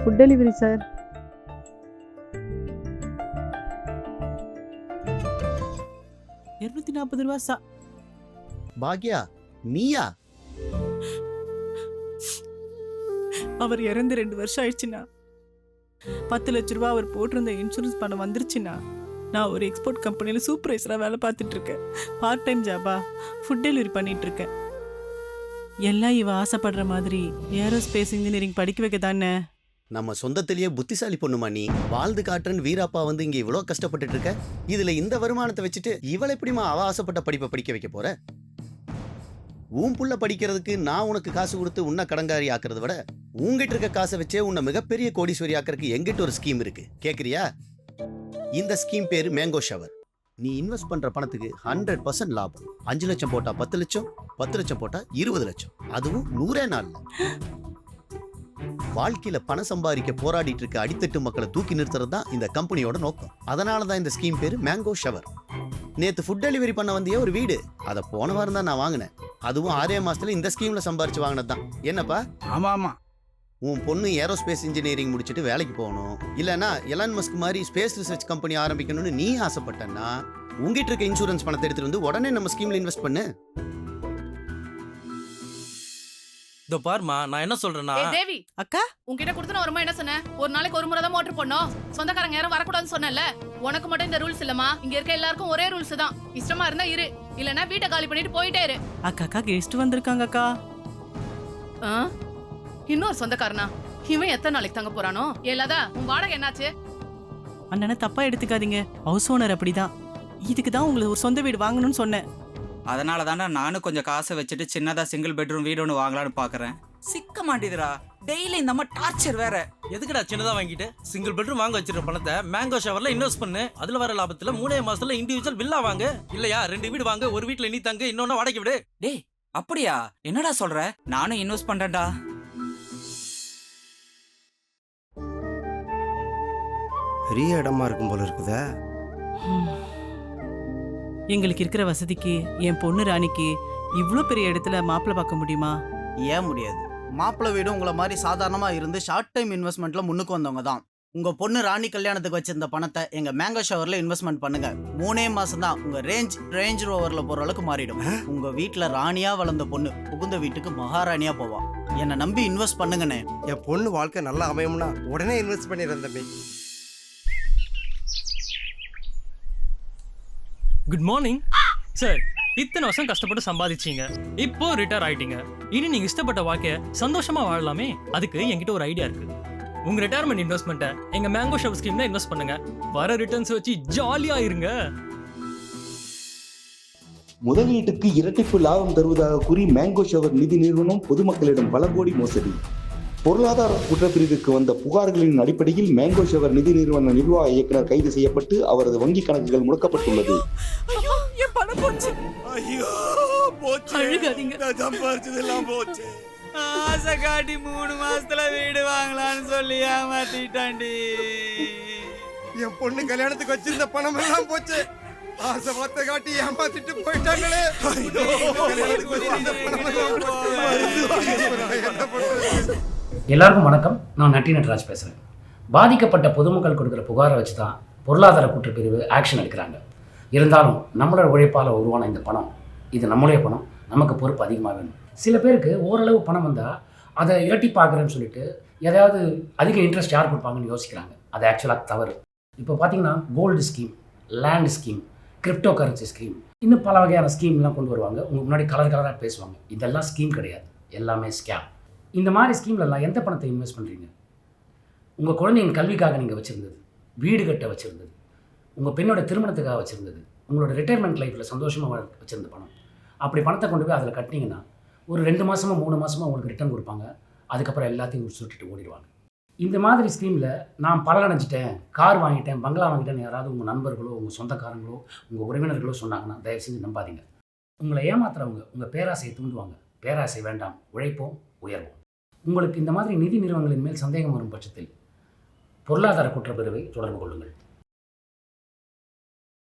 Food delivery sir. ₹240 Bhagya, நீயா? அவர் இறந்து 2 வருஷம் ஆயிடுச்சுண்ணா. 10 லட்ச ரூபா அவர் போட்டிருந்த இன்சூரன்ஸ் பணம் வந்துருச்சுண்ணா. நான் ஒரு எக்ஸ்போர்ட் கம்பெனியில் சூப்பர்வைசராக வேலை பார்த்துட்டு இருக்கேன். பார்ட் டைம் ஜாபா ஃபுட் டெலிவரி பண்ணிட்டு இருக்கேன். எல்லாம் இவ ஆசைப்படுற மாதிரி ஏரோஸ்பேஸ் இன்ஜினியரிங் படிக்க வைக்க தானே. நம்ம சொந்தத்திலேயே புத்திசாலி பொண்ணுமா நீ. வாழ்ந்து காட்டுறன்னு வீராப்பா வந்து இங்க இவ்வளோ கஷ்டப்பட்டுட்டு இருக்க. இதுல இந்த வருமானத்தை வச்சுட்டு இவளை எப்படிமா அவ ஆசைப்பட்ட படிப்பை படிக்க வைக்க போற? உன் புள்ள படிக்கிறதுக்கு நான் உனக்கு காசு கொடுத்து உன்னை கடங்காரி ஆக்குறத விட உங்ககிட்ட இருக்க காசை வச்சே உன்னை மிகப்பெரிய கோடீஸ்வரி ஆக்கிறதுக்கு எங்கிட்ட ஒரு ஸ்கீம் இருக்கு. கேக்குறியா? இந்த ஸ்கீம் பேரு மேங்கோ ஷவர். நீ இன்வெஸ்ட் பண்ற பணத்துக்கு 100% லாபம். 5 லட்சம் போட்டா 10 லட்சம், 10 லட்சம் போட்டா 20 லட்சம், அதுவும் 100 நாள்ல. வாழ்க்கையில பணம் சம்பாதிக்க போராடிட்டு இருக்க அடித்தட்டு மக்களை தூக்கி நிறுத்துறது தான் இந்த கம்பெனியோட நோக்கம். அதனாலதான் இந்த ஸ்கீம் பேரு மேங்கோ ஷவர். நேத்து ஃபுட் டெலிவரி பண்ண வந்திய ஒரு வீடு, அதை போன வாரம் தான் நான் வாங்கினேன். அதுவும் 6 மாசத்துல இந்த ஸ்கீம்ல சம்பாரிச்சு வாங்கினது தான். என்னப்பா? ஆமா ஆமா. உன் பொண்ணு ஏரோஸ்பேஸ் இன்ஜினியரிங் முடிச்சுட்டு வேலைக்கு போகணும், இல்லைன்னா எலான் மஸ்க் மாதிரி ஸ்பேஸ் ரிசர்ச் கம்பெனி ஆரம்பிக்கணும்னு நீ ஆசைப்பட்டன்னா உங்ககிட்ட இருக்க இன்சூரன்ஸ் பணத்தை எடுத்துட்டு வந்து உடனே நம்ம ஸ்கீம்ல இன்வெஸ்ட் பண்ணு. இதோ பாருமா, நான் என்ன சொல்றேன்னா, தேவி அக்கா, உன்கிட்ட கொடுத்து வருமா என்ன சொன்னேன்? ஒரு நாளைக்கு ஒரு முறை தான் மோட்டர் போடணும், சொந்தக்காரங்க யாரும் வரக்கூடாதுன்னு சொன்னேன்ல. உனக்கு மட்டும் இந்த ரூல்ஸ் இல்லம்மா, இங்க இருக்க எல்லாருக்கும் ஒரே ரூல்ஸ் தான். இஷ்டமா இருந்தா இரு, இல்லனா வீட்டை காலி பண்ணிட்டு போயிட்டே இரு. அக்கா கெஸ்ட் வந்திருக்காங்க அக்கா. இன்னொரு சொந்தக்காரனா? இவன் எத்தனை நாளைக்கு தங்க போறானோ? எல்லாதா உன் வாடகை என்னாச்சு? அண்ணனை தப்பா எடுத்துக்காதீங்க, ஹவுஸ் ஓனர் அப்படிதான். இதுக்கு தான் உங்களுக்கு ஒரு சொந்த வீடு வாங்கணும்னு சொன்னேன். அதனால தானே நானும் கொஞ்சம் காசை வச்சுட்டு சின்னதா சிங்கிள் பெட்ரூம் வீடு ஒன்று வாங்கலான்னு பாக்குறேன். சிக்க மாட்டேதுரா, டெய்லி இந்த மாதிரி டார்ச்சர் வேற. எதுக்குடா சின்னதா வாங்கிட்டு சிங்கிள் பெட்ரூம் வாங்க வச்சிருக்க பணத்தை மேங்கோ ஷவர்ல இன்வெஸ்ட் பண்ணு. அதுல வர லாபத்துல 3 மாசத்துல இண்டிவிஜுவல் வில்லா வாங்க. இல்லையா 2 வீடு வாங்க, ஒரு வீட்டுல நீ தங்க, இன்னொன்னு வாடகை விடு. டேய் அப்படியா? என்னடா சொல்ற? நானும் இன்வெஸ்ட் பண்றேன்டா. பெரிய இடமா இருக்கும் போல இருக்குதா? எங்களுக்கு இருக்கிற வசதிக்கு என் பொண்ணு ராணிக்கு இவ்ளோ பெரிய இடத்துல மாப்பிள்ளை பார்க்க முடியுமா? ஏன் முடியாது? மாப்பிள்ளை வீடு உங்களை மாதிரி சாதாரணமா இருந்து ஷார்ட் டைம் இன்வெஸ்ட்மெண்ட்ல முன்னுக்கு வந்தவங்க தான். உங்க பொண்ணு ராணி கல்யாணத்துக்கு வச்சிருந்த பணத்தை எங்க மேங்கோ ஷவர்ல இன்வெஸ்ட்மெண்ட் பண்ணுங்க. 3 மாசம் தான் உங்க ரேஞ்ச் ரோவர்ல போற அளவுக்கு மாறிடும். உங்க வீட்டுல ராணியா வளர்ந்த பொண்ணு புகுந்த வீட்டுக்கு மகாராணியா போவா. என்னை நம்பி இன்வெஸ்ட் பண்ணுங்கண்ணே. என் பொண்ணு வாழ்க்கை நல்லா அமையும்னா உடனே இன்வெஸ்ட் பண்ணிடுறேன் தம்பி. Good morning sir. இத்தனை வருஷம் கஷ்டப்பட்டு சம்பாதிச்சீங்க, இப்போ ரிட்டையர் ஆயிட்டீங்க. இனி நீங்க இஷ்டப்பட்ட வாழ்க்கைய சந்தோஷமா வாழலாமே. அதுக்கு என்கிட்ட ஒரு ஐடியா இருக்கு. உங்க ரிட்டையர்மெண்ட் இன்வெஸ்ட்மெண்ட்டை எங்க மேங்கோ ஷவர் ஸ்கீம்ல இன்வெஸ்ட் பண்ணுங்க. வர ரிட்டர்ன்ஸ் வச்சு ஜாலியா இருங்க. முதலீட்டுக்கு இரட்டிப்பு லாபம் தருவதாக கூறி மேங்கோ ஷவர் நிதி நிறுவனம் பொதுமக்களிடம் பல கோடி மோசடி. பொருளாதார குற்றப்பிரிவுக்கு வந்த புகார்களின் அடிப்படையில் மேங்கோ ஷவர் நிதி நிறுவன நிர்வாக இயக்குனர் கைது செய்யப்பட்டு அவரது வங்கி கணக்குகள் முடக்கப்பட்டுள்ளது. ஆசை காட்டி 3 மாசத்துல வீடு வாங்கலான்னு சொல்லி ஏமாத்திட்டாண்டி. என் பொண்ணு கல்யாணத்துக்கு வச்சிருந்த பணம் எல்லாம் போச்சு. ஆசை வார்த்தை காட்டி ஏமாத்திட்டு போயிட்டாங்களே. எல்லாருக்கும் வணக்கம். நான் நட்டி நட்ராஜ் பேசுகிறேன். பாதிக்கப்பட்ட பொதுமக்கள் கொடுக்குற புகாரை வச்சு தான் பொருளாதார குற்றப்பிரிவு ஆக்ஷன் எடுக்கிறாங்க. இருந்தாலும் நம்மளோட உழைப்பால் உருவான இந்த பணம், இது நம்மளுடைய பணம், நமக்கு பொறுப்பு அதிகமாக வேணும். சில பேருக்கு ஓரளவு பணம் வந்தால் அதை இரட்டி பார்க்குறேன்னு சொல்லிட்டு எதாவது அதிக இன்ட்ரெஸ்ட் யார் கொடுப்பாங்கன்னு யோசிக்கிறாங்க. அது ஆக்சுவலாக தவறு. இப்போ பார்த்தீங்கன்னா gold scheme, land scheme, cryptocurrency scheme, இன்னும் பல வகையான ஸ்கீம்லாம் கொண்டு வருவாங்க. உங்களுக்கு முன்னாடி கலராக பேசுவாங்க. இதெல்லாம் ஸ்கீம் கிடையாது, எல்லாமே ஸ்கேம். இந்த மாதிரி ஸ்கீம்லலாம் எந்த பணத்தை இன்வெஸ்ட் பண்ணுறீங்க? உங்கள் குழந்தைங்க கல்விக்காக நீங்கள் வச்சுருந்தது, வீடு கட்ட வச்சுருந்தது, உங்கள் பெண்ணோட திருமணத்துக்காக வச்சுருந்தது, உங்களோட ரிட்டையர்மெண்ட் லைஃப்பில் சந்தோஷமாக வச்சுருந்த பணம். அப்படி பணத்தை கொண்டு போய் அதில் கட்டினீங்கன்னா ஒரு 2 மாதமோ 3 மாதமோ உங்களுக்கு ரிட்டர்ன் கொடுப்பாங்க. அதுக்கப்புறம் எல்லாத்தையும் சுட்டுட்டு ஓடிடுவாங்க. இந்த மாதிரி ஸ்கீமில் நான் பலனடைஞ்சிட்டேன், கார் வாங்கிட்டேன், பங்களா வாங்கிட்டேன்னு யாராவது உங்கள் நண்பர்களோ உங்கள் சொந்தக்காரங்களோ உங்கள் உறவினர்களோ சொன்னாங்கன்னா தயவு செஞ்சு நம்பாதீங்க. உங்களை ஏமாத்துறவங்க உங்கள் பேராசையை தூண்டுவாங்க. பேராசை வேண்டாம், உழைப்போம், உயர்வோம். உங்களுக்கு இந்த மாதிரி நிதி நிறுவனங்களின் மேல் சந்தேகம் வரும் பட்சத்தில் பொருளாதார குற்றப்பிரிவை தொடர்பு கொள்ளுங்கள்.